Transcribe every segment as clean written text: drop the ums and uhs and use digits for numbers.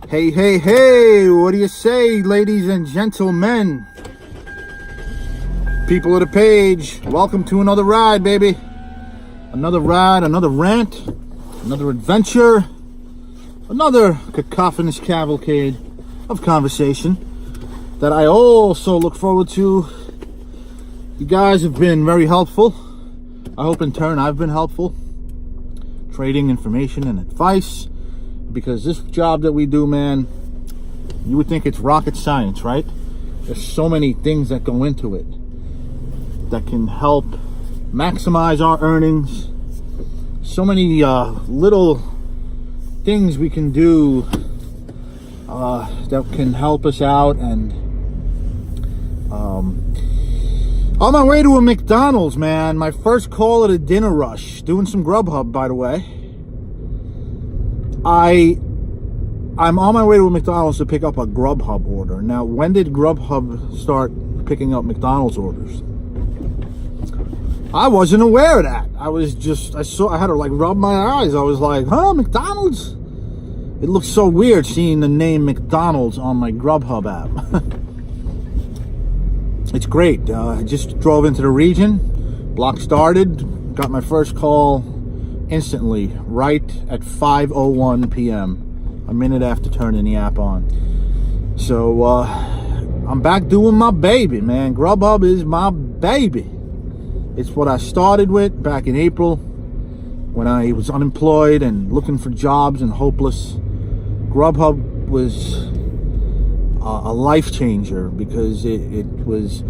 Hey, hey, hey, what do you say, ladies and gentlemen? People of the page, welcome to another ride, baby. Another ride, another rant, another adventure, another cacophonous cavalcade of conversation that I also look forward to. You guys have been very helpful. I hope in turn I've been helpful, trading information and advice, because this job that we do, man, you would think it's rocket science, right? There's so many things that go into it that can help maximize our earnings. So many little things we can do that can help us out. And on my way to a McDonald's, man, my first call at a dinner rush, doing some Grubhub, by the way. I'm on my way to a McDonald's to pick up a Grubhub order. Now, when did Grubhub start picking up McDonald's orders? I wasn't aware of that. I had to like rub my eyes. I was like, huh, McDonald's? It looks so weird seeing the name McDonald's on my Grubhub app. It's great. I just drove into the region, block started, got my first call instantly, right at 5:01 p.m., a minute after turning the app on. So I'm back doing my baby, man. Grubhub is my baby. It's what I started with back in April when I was unemployed and looking for jobs and hopeless. Grubhub was a life changer because it's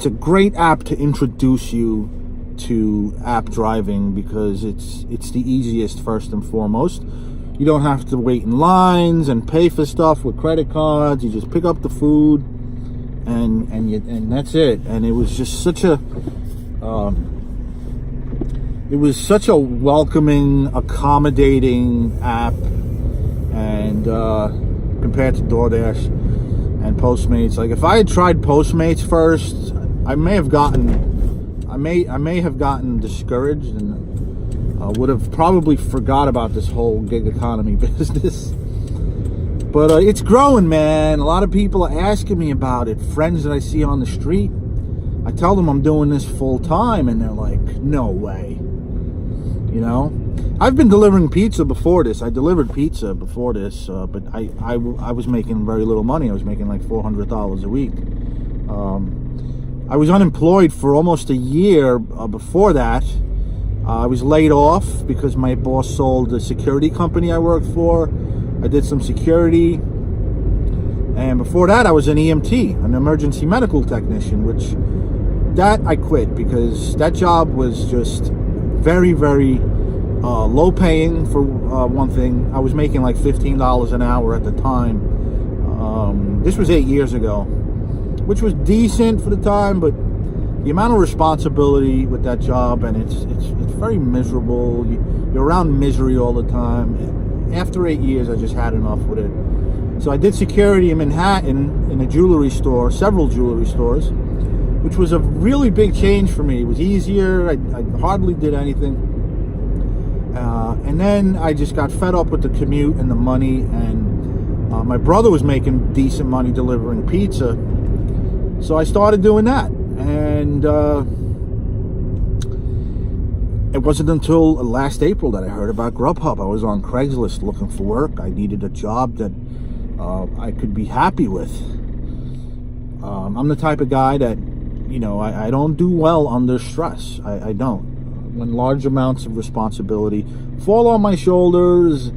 a great app to introduce you to app driving, because it's the easiest first and foremost. You don't have to wait in lines and pay for stuff with credit cards. You just pick up the food and that's it. And it was just such a welcoming, accommodating app, and compared to DoorDash and Postmates. Like, if I had tried Postmates first, I may have gotten discouraged and would have probably forgot about this whole gig economy business. But it's growing, man. A lot of people are asking me about it. Friends that I see on the street, I tell them I'm doing this full time, and they're like, no way. You know, I've been delivering pizza before this. I delivered pizza before this, but I was making very little money. I was making like $400 a week. I was unemployed for almost a year before that. I was laid off because my boss sold the security company I worked for. I did some security. And before that, I was an EMT, an emergency medical technician, which that I quit because that job was just very, very low paying, for one thing. I was making like $15 an hour at the time. This was 8 years ago, which was decent for the time, but the amount of responsibility with that job, and it's very miserable. You're around misery all the time. After 8 years, I just had enough with it. So I did security in Manhattan in a jewelry store, several jewelry stores, which was a really big change for me. It was easier. I hardly did anything. And then I just got fed up with the commute and the money, and my brother was making decent money delivering pizza. So I started doing that. And it wasn't until last April that I heard about Grubhub. I was on Craigslist looking for work. I needed a job that I could be happy with. I'm the type of guy that, you know, I don't do well under stress. I don't. When large amounts of responsibility fall on my shoulders,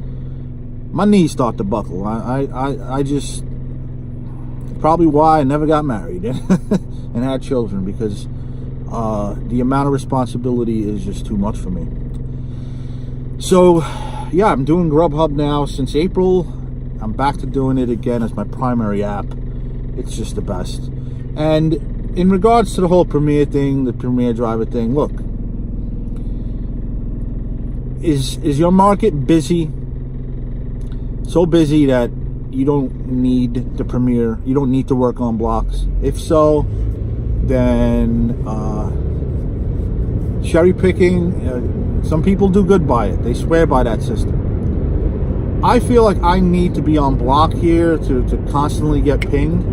my knees start to buckle. I just, probably why I never got married and had children, because the amount of responsibility is just too much for me. So yeah, I'm doing Grubhub now since April. I'm back to doing it again as my primary app. It's just the best. And in regards to the whole Premier thing, the Premier driver thing, look, is your market busy? So busy that you don't need the Premier, you don't need to work on blocks? If so, then cherry picking, some people do good by it. They swear by that system. I feel like I need to be on block here to constantly get pinged.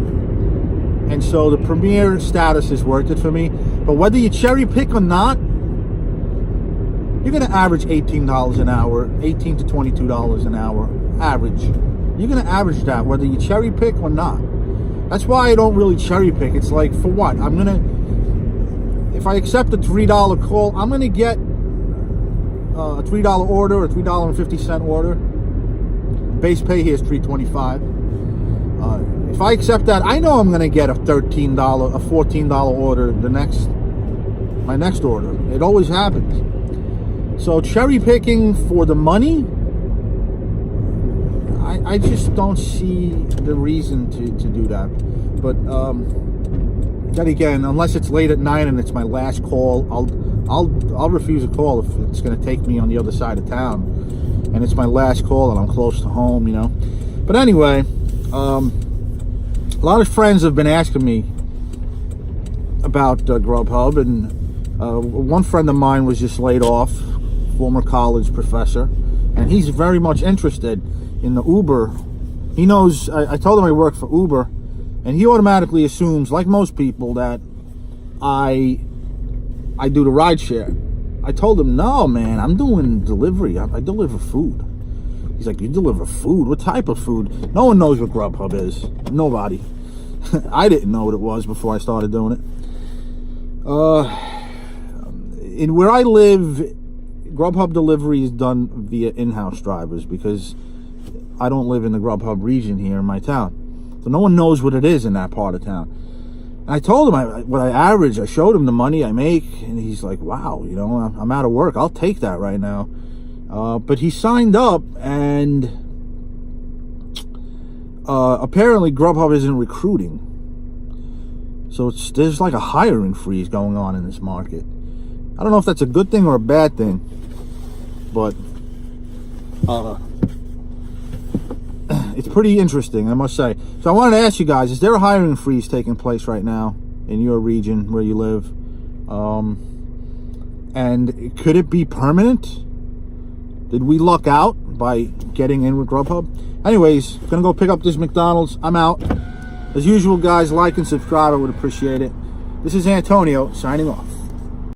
And so the premier status is worth it for me. But whether you cherry pick or not, you're going to average $18 an hour, $18 to $22 an hour, average. You're going to average that whether you cherry pick or not. That's why I don't really cherry pick. It's like, for what? I'm going to, if I accept a $3 call, I'm going to get a $3 order, a $3.50 order. Base pay here is $3.25. If I accept that, I know I'm going to get a $13, a $14 order my next order. It always happens. So cherry picking for the money, I just don't see the reason to do that. But then again, unless it's late at night and it's my last call, I'll refuse a call if it's going to take me on the other side of town, and it's my last call and I'm close to home, you know. But anyway, a lot of friends have been asking me about Grubhub, and one friend of mine was just laid off, former college professor, and he's very much interested in the Uber. He knows, I told him I work for Uber, and he automatically assumes, like most people, that I do the ride share. I told him, no, man, I'm doing delivery. I deliver food. He's like, you deliver food? What type of food? No one knows what Grubhub is. Nobody. I didn't know what it was before I started doing it. In where I live, Grubhub delivery is done via in-house drivers because I don't live in the Grubhub region here in my town. So no one knows what it is in that part of town. And I told him what I average. I showed him the money I make, and he's like, wow, you know, I'm out of work. I'll take that right now. But he signed up, and apparently Grubhub isn't recruiting. So there's like a hiring freeze going on in this market. I don't know if that's a good thing or a bad thing, but it's pretty interesting, I must say. So I wanted to ask you guys, is there a hiring freeze taking place right now in your region where you live? And could it be permanent? Did we luck out by getting in with Grubhub? Anyways, gonna go pick up this McDonald's. I'm out. As usual, guys, like and subscribe. I would appreciate it. This is Antonio signing off.